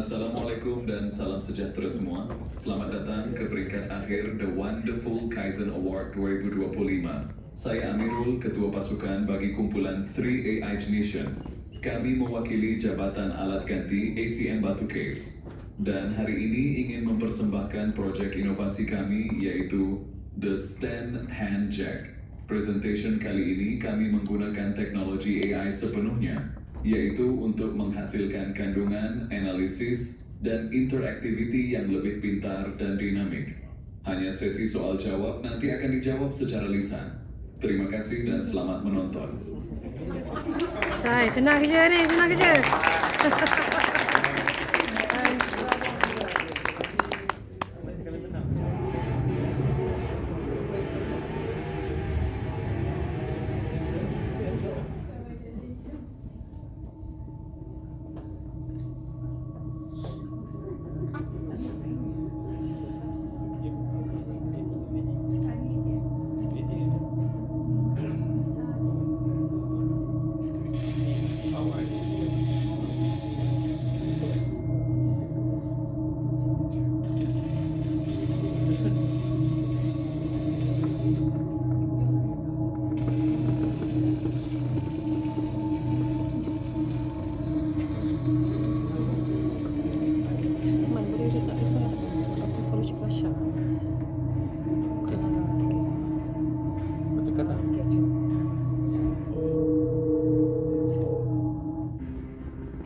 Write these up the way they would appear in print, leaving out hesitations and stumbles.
Assalamualaikum dan salam sejahtera semua. Selamat datang ke peringkat akhir The Wonderful Kaizen Award 2025. Saya Amirul, Ketua Pasukan bagi kumpulan 3AI Nation. Kami mewakili Jabatan Alat Ganti ACM Batu Caves. Dan hari ini ingin mempersembahkan projek inovasi kami yaitu The Stand Hand Jack. Presentation kali ini kami menggunakan teknologi AI sepenuhnya, yaitu untuk menghasilkan kandungan, analisis, dan interactivity yang lebih pintar dan dinamik. Hanya sesi soal jawab nanti akan dijawab secara lisan. Terima kasih dan selamat menonton. Senang kerja ni, senang kerja.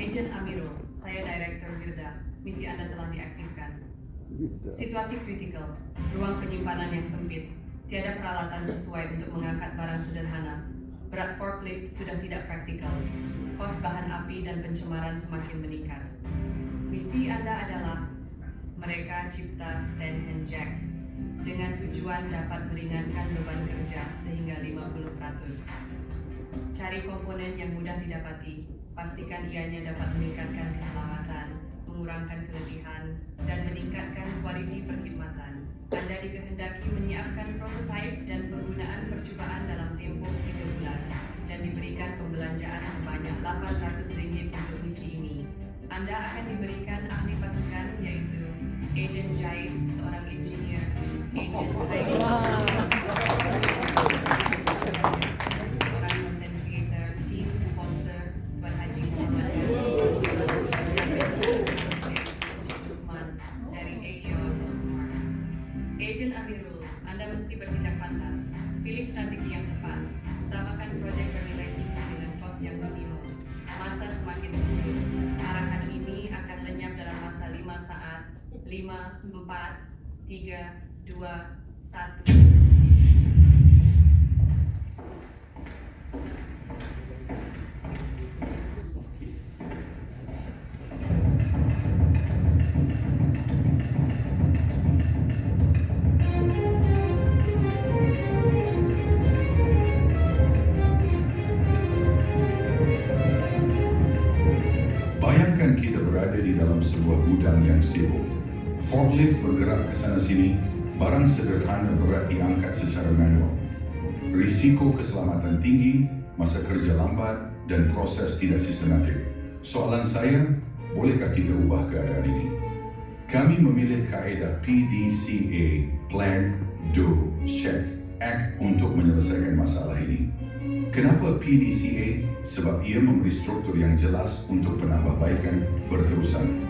Agent Amirul, saya Direktur Wirda. Misi Anda telah diaktifkan. Situasi kritikal, ruang penyimpanan yang sempit, tiada peralatan sesuai untuk mengangkat barang sederhana. Berat forklift sudah tidak praktikal. Kos bahan api dan pencemaran semakin meningkat. Misi Anda adalah mereka cipta stand hand jack dengan tujuan dapat meringankan beban kerja sehingga 50%. Cari komponen yang mudah didapati, pastikan ianya dapat meningkatkan keselamatan, mengurangkan keletihan, dan meningkatkan kualiti perkhidmatan. Anda dikehendaki menyiapkan prototipe dan penggunaan percobaan dalam tempoh 3 bulan dan diberikan pembelanjaan sebanyak RM800 untuk misi ini. Anda akan diberikan ahli pasukan yaitu Agent Jais, seorang engineer, Agent seorang content creator, team sponsor, Tuan Haji Muhammad Lukman dari AEO. Agent Amirul, Anda mesti bertindak pantas. Pilih strategi yang tepat. Utamakan proyek bernilai tinggi dengan kos yang minimum. Masa semakin sulit. Arahan ini akan lenyap dalam masa 5 saat. 5, 4, 3, 2, 1. Bayangkan kita berada di dalam sebuah gudang yang sibuk. Forklift bergerak ke sana sini, barang sederhana berat diangkat secara manual. Risiko keselamatan tinggi, masa kerja lambat, dan proses tidak sistematik. Soalan saya, bolehkah kita ubah keadaan ini? Kami memilih kaedah PDCA, Plan, Do, Check, Act untuk menyelesaikan masalah ini. Kenapa PDCA? Sebab ia memberi struktur yang jelas untuk penambahbaikan berterusan.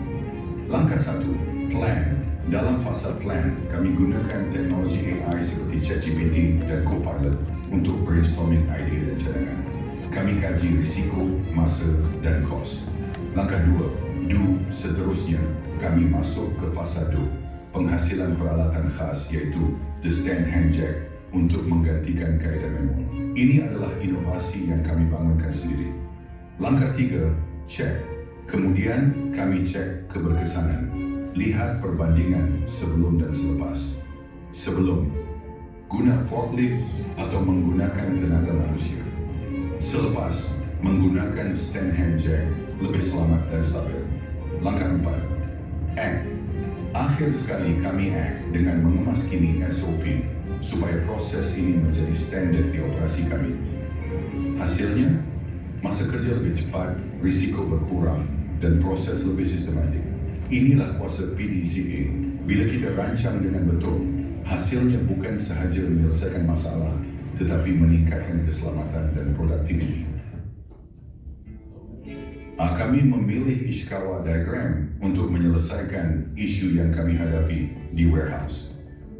Langkah 1, Plan. Dalam fasa Plan, kami gunakan teknologi AI seperti ChatGPT dan Copilot untuk brainstorming idea dan cadangan. Kami kaji risiko, masa, dan kos. Langkah 2, Do. Seterusnya, kami masuk ke fasa Do. Penghasilan peralatan khas iaitu The Stand Hand Jack untuk menggantikan kaedah manual. Ini adalah inovasi yang kami bangunkan sendiri. Langkah 3, Check. Kemudian kami cek keberkesanan. Lihat perbandingan sebelum dan selepas. Sebelum, guna forklift atau menggunakan tenaga manusia. Selepas, menggunakan stand hand jack lebih selamat dan stabil. Langkah 4, Act. Akhir sekali kami act dengan mengemas kini SOP supaya proses ini menjadi standar di operasi kami. Hasilnya, masa kerja lebih cepat, risiko berkurang, dan proses lebih sistematik. Inilah kuasa PDCA. Bila kita rancang dengan betul, hasilnya bukan sahaja menyelesaikan masalah, tetapi meningkatkan keselamatan dan produktiviti. Kami memilih Ishikawa Diagram untuk menyelesaikan isu yang kami hadapi di warehouse.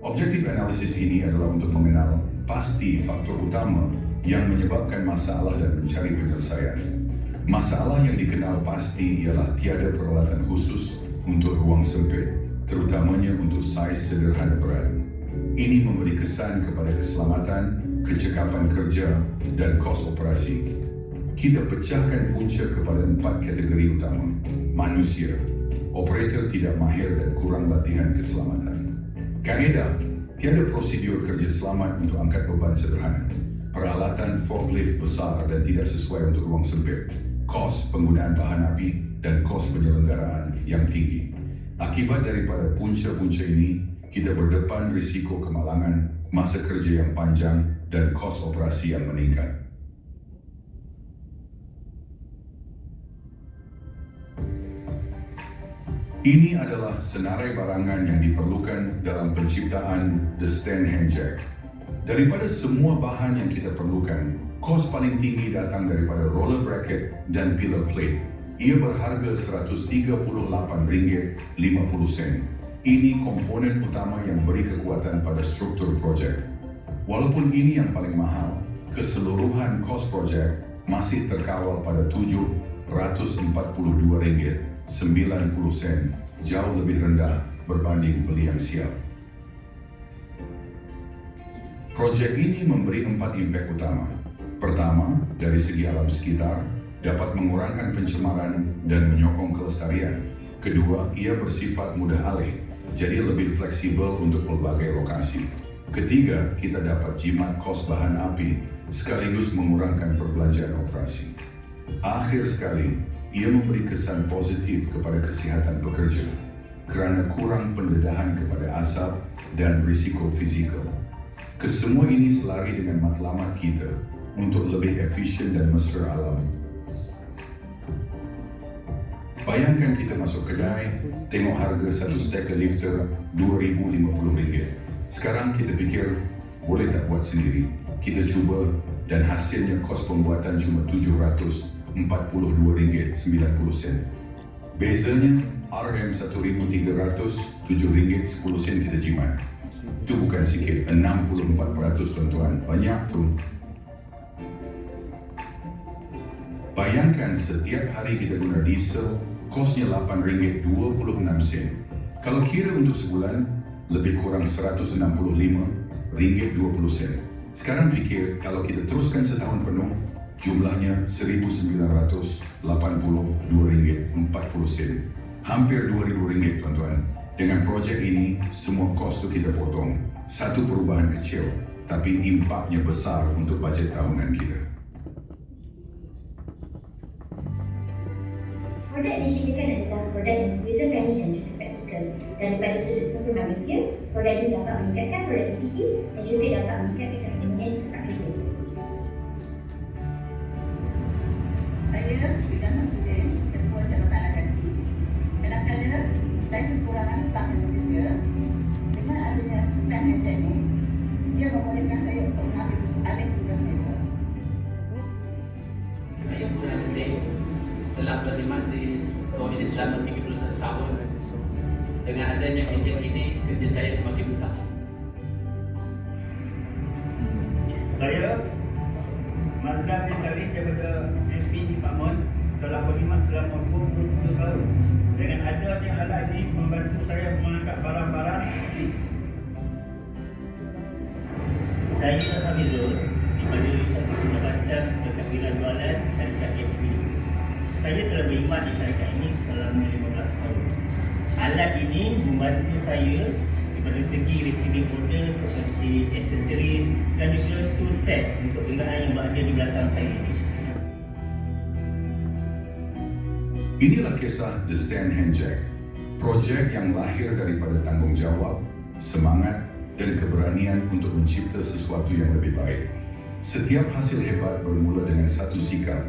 Objektif analisis ini adalah untuk mengenal pasti faktor utama yang menyebabkan masalah dan mencari penyelesaian. Masalah yang dikenal pasti ialah tiada peralatan khusus untuk ruang sempit, terutamanya untuk saiz sederhana berat. Ini memberi kesan kepada keselamatan, kecekapan kerja, dan kos operasi. Kita pecahkan punca kepada 4 kategori utama. Manusia, operator tidak mahir dan kurang latihan keselamatan. Kaedah, tiada prosedur kerja selamat untuk angkat beban sederhana. Peralatan forklift besar dan tidak sesuai untuk ruang sempit. Kos penggunaan bahan api dan kos penyelenggaraan yang tinggi. Akibat daripada punca-punca ini, kita berdepan risiko kemalangan, masa kerja yang panjang, dan kos operasi yang meningkat. Ini adalah senarai barangan yang diperlukan dalam penciptaan The Stand Hand Jack. Daripada semua bahan yang kita perlukan, kos paling tinggi datang daripada roller bracket dan pillar plate. Ia berharga RM138.50. Ini komponen utama yang beri kekuatan pada struktur projek. Walaupun ini yang paling mahal, keseluruhan kos projek masih terkawal pada RM742.90, jauh lebih rendah berbanding beli yang siap. Projek ini memberi 4 impak utama. Pertama, dari segi alam sekitar, dapat mengurangkan pencemaran dan menyokong kelestarian. Kedua, ia bersifat mudah alih, jadi lebih fleksibel untuk pelbagai lokasi. Ketiga, kita dapat jimat kos bahan api, sekaligus mengurangkan perbelanjaan operasi. Akhir sekali, ia memberi kesan positif kepada kesihatan pekerja, kerana kurang pendedahan kepada asap dan risiko fizikal. Kesemua ini selari dengan matlamat kita untuk lebih efisien dan mesra alam. Bayangkan kita masuk kedai, tengok harga satu steker lifter RM2,050. Sekarang kita fikir, boleh tak buat sendiri? Kita cuba dan hasilnya kos pembuatan cuma RM742.90. Bezanya, RM1,300, RM7.10 kita jimat. Itu bukan sikit, 64% tuan-tuan. Banyak tu. Bayangkan setiap hari kita guna diesel, kosnya RM8.26. Kalau kira untuk sebulan, lebih kurang RM165.20. Sekarang fikir, kalau kita teruskan setahun penuh, jumlahnya RM1,982.40. Hampir RM2,000 tuan-tuan. Dengan projek ini, semua kos tu kita potong. Satu perubahan kecil, tapi impaknya besar untuk bajet tahunan kita. Produk yang disediakan adalah produk yang user friendly dan juga praktikal. Daripada sudut sumber manusia, produk ini dapat meningkatkan produktiviti dan juga dapat meningkatkan keamanan tempat kerja. Saya Bidang Maksudin, Ketua Jabatan Agati. Kadang-kadang saya kekurangan staf yang bekerja. Dengan adanya stand hand jack ini, dia membolehkan saya untuk mengambil alih tugas mereka. Saya Pura Hussein telah berkhidmat di komisi selama 31 tahun. Dengan adanya projek ini, kerja saya semakin mudah. Saya Mazlan bin Salih daripada MP Department telah berkhidmat selama 27 tahun. Dengan adanya alat ini membantu saya mengangkat barang-barang. Saya Hamizul daripada satu jabatan dekat Wilayah Jualan Syarikat SP. Saya telah berkhidmat di syarikat ini selama 15 tahun. Alat ini membantu saya daripada segi receiving order seperti aksesoris dan juga tool set untuk kenderaan yang berada di belakang saya ini. Inilah kisah The Stand Hand Jack, projek yang lahir daripada tanggungjawab, semangat dan keberanian untuk mencipta sesuatu yang lebih baik. Setiap hasil hebat bermula dengan satu sikap.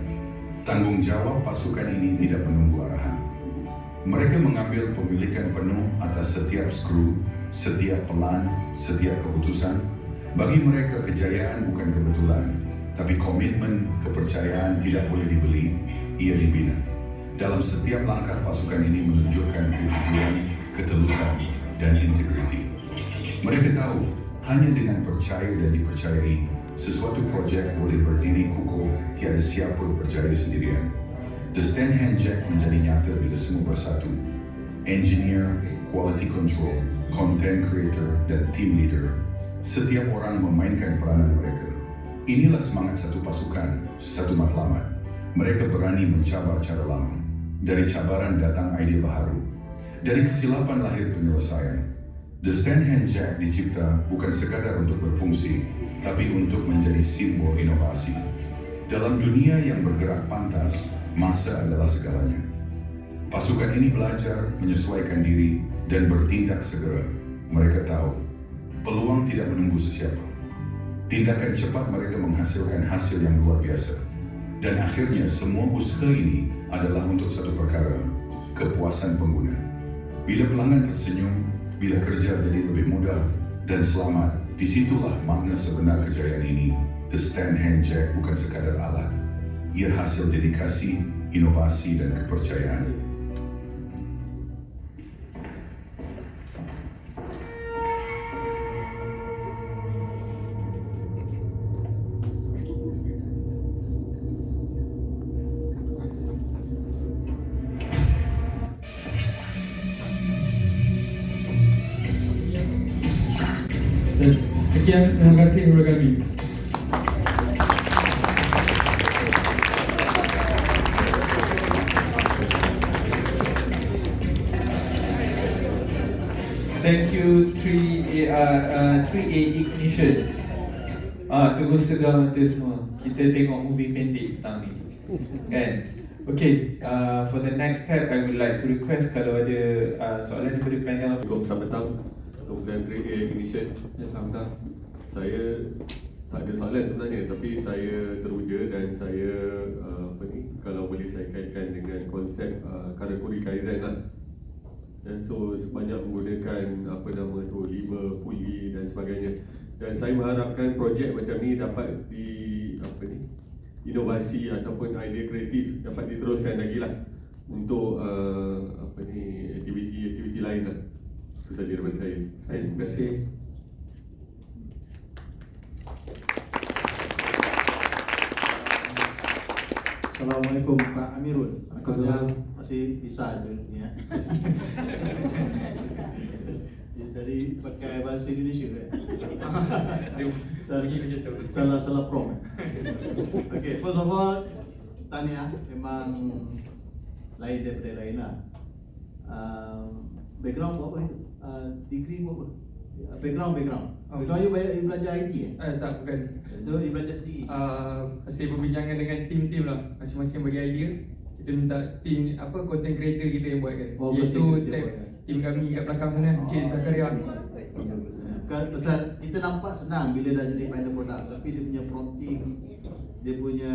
Tanggungjawab pasukan ini tidak menunggu arahan. Mereka mengambil pemilikan penuh atas setiap skru, setiap pelan, setiap keputusan. Bagi mereka kejayaan bukan kebetulan, tapi komitmen, kepercayaan tidak boleh dibeli, ia dibina. Dalam setiap langkah pasukan ini menunjukkan kejujuran, ketulusan, dan integriti. Mereka tahu, hanya dengan percaya dan dipercayai, sesuatu projek boleh berdiri kukuh, tiada siapa berjaya sendirian. The Stand Hand Jack menjadi nyata bila semua bersatu. Engineer, quality control, content creator, dan team leader. Setiap orang memainkan peranan mereka. Inilah semangat satu pasukan, satu matlamat. Mereka berani mencabar cara lama. Dari cabaran datang ide baru. Dari kesilapan lahir penyelesaian. The Stand Hand Jack dicipta bukan sekadar untuk berfungsi, tapi untuk menjadi simbol inovasi. Dalam dunia yang bergerak pantas, masa adalah segalanya. Pasukan ini belajar, menyesuaikan diri, dan bertindak segera. Mereka tahu, peluang tidak menunggu sesiapa. Tindakan cepat mereka menghasilkan hasil yang luar biasa. Dan akhirnya semua usaha ini adalah untuk satu perkara, kepuasan pengguna. Bila pelanggan tersenyum, bila kerja jadi lebih mudah dan selamat, disitulah makna sebenar kejayaan ini. The Stand Hand Jack bukan sekadar alat. Ia hasil dedikasi, inovasi, dan kepercayaan. Sekian, terima kasih kepada kami. Thank you 3A Ignition. Terus segar mata semua. Kita tengok movie pendek petang ni. Kan? Okay, for the next step, I would like to request kalau ada soalan daripada panel. Selamat petang, Kemudian 3A Ignition. Ya, selamat petang. Saya tak ada soalan sebenarnya, tapi saya teruja dan saya kalau boleh saya kaitkan dengan konsep Karakuri Kaizen lah. Dan so sebanyak menggunakan 5 puli dan sebagainya. Dan saya mengharapkan projek macam ni dapat inovasi ataupun idea kreatif dapat diteruskan lagi lah untuk aktiviti lain lah. Itu saja daripada saya. Terima kasih. Assalamualaikum Pak Amirul. Waalaikumsalam. Masih bisa je ni ya. Jadi pakai bahasa Indonesia kan? Salah prompt. Okay, first of all, tahniah, memang lain daripada lain lah. Background buat apa itu? Degree buat apa? Background. Background you belajar IT Tak, bukan. So you belajar sendiri? Hasil perbincangan dengan tim-tim lah. Masing-masing bagi idea. Kita minta tim content creator kita yang buat kan. Iaitu tim kami kat belakang sana, Encik Zakaria. Pasal kita nampak senang bila dah jadi final product, tapi dia punya prompting, dia punya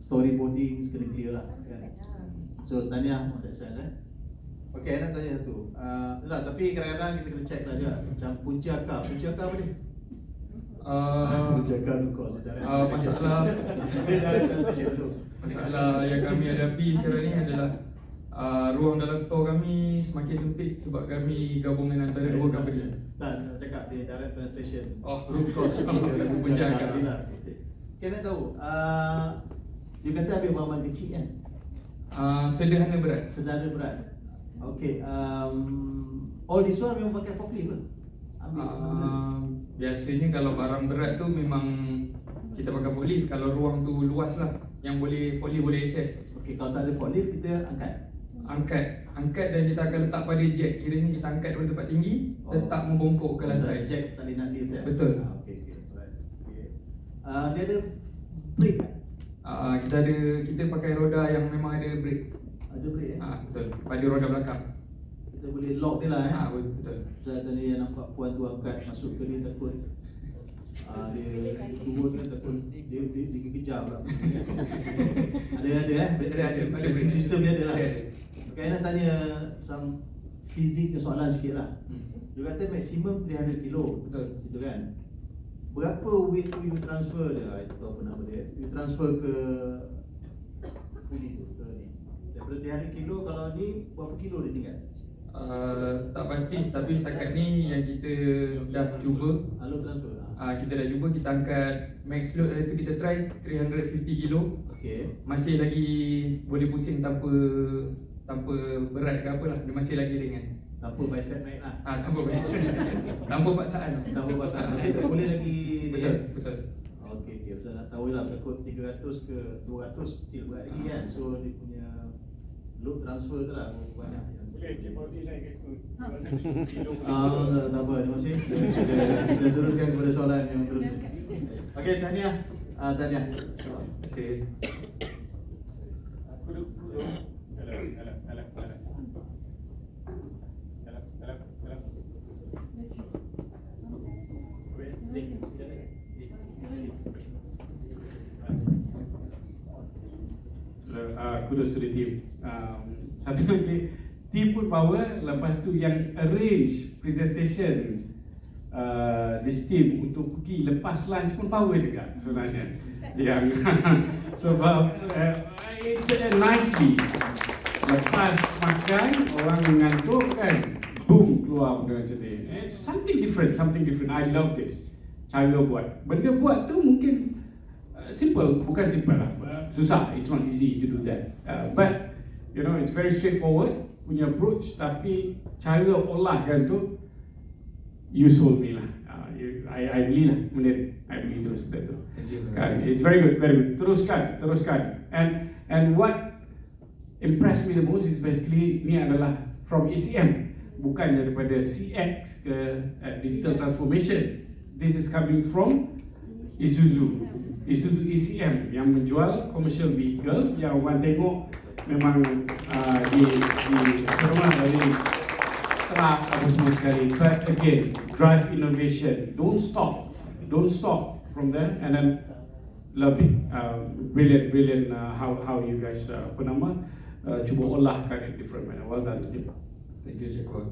storyboarding kena clear lah kan. So tahniah pada saya. Okay, nak tanya satu. Tapi kadang-kadang kita kena check lah juga. Macam punca akar apa dia? Punca akar kau masalah yang kami hadapi sekarang ni adalah ruang dalam store kami semakin sempit sebab kami gabungan antara dua company. Tak, nak cakap dia direct translation. Root cause punca akar. Okay, nak tahu. Dia kata ambil barang kecil kan? Sederhana berat. Okay, all this one memang pakai forklift ke? Biasanya kalau barang berat tu memang kita pakai forklift. Kalau ruang tu luas lah, yang forklift boleh access. Okay, kalau tak ada forklift, kita Angkat dan kita akan letak pada jack. Kiranya kita angkat dari tempat tinggi, letak membongkok ke lantai. Jack tali nanti tu. Betul. Okay. Dia ada brake kan? Kita pakai roda yang memang ada brake. Ada brake Betul. Pada roda belakang. Kita boleh lock dia lah Betul. Saya tadi yang nampak puan tu angkat masuk ke dia takut. Dia turun kan takut dia kejar pula. Ada braking system dia ada lah. Okay, nak tanya some fizik soalan sikit lah. Dia kata maksimum 300 kilo. Betul. Gitu kan. Berapa weight tu you transfer dia? Itu apa nama dia? You transfer ke puli tu ke ni. Daripada 300 kilo kalau ni berapa kilo dia tinggal? Tak pasti, tapi setakat ni yang kita dah cuba, Halo transfer. kita dah cuba, kita angkat max load tu, kita try 350 kilo. Okey. Masih lagi boleh pusing tanpa berat ke apa lah, dia masih lagi ringan. Tanpa bicep naik lah. Tanpa bicep. Tanpa paksaan. Tanpa paksaan. Masih tak boleh lagi. Betul. Okey. Pasal nak tahu lah takut 300 ke 200 still berat lagi kan. So dia punya load transfer tu lah banyak. Boleh Cik Fauzi naik ke situ. Tak apa, terima kasih. Kita teruskan kepada soalan yang terus. Okey, tahniah. Tahniah. Terima kasih. Kudos to the team. Satu lagi, team put power. Lepas tu yang arrange presentation this team untuk pergi lepas lunch pun power juga sebenarnya. Yang sebab it's nicely lepas makan orang mengantuk kan, boom keluar benda macam ni. It's something different. I love this. Cara buat. Benda buat tu mungkin simple, bukan simple lah. Susah. It's not easy to do that. But you know, it's very straightforward punya approach. Tapi cara olahkan tu, you sold me lah. I beli lah benda ni. I beli terus benda tu. Kan? It's very good. Teruskan. And what impressed me the most is basically ni adalah from ECM, bukan daripada CX ke digital transformation. This is coming from Isuzu ECM yang menjual commercial vehicle yang orang tengok memang di rumah dari truck apa semua sekali. But again, drive innovation. Don't stop from there. And then love it. Brilliant how you guys cuba olahkan in different manner. Well done. Thank you, Cik Kuat.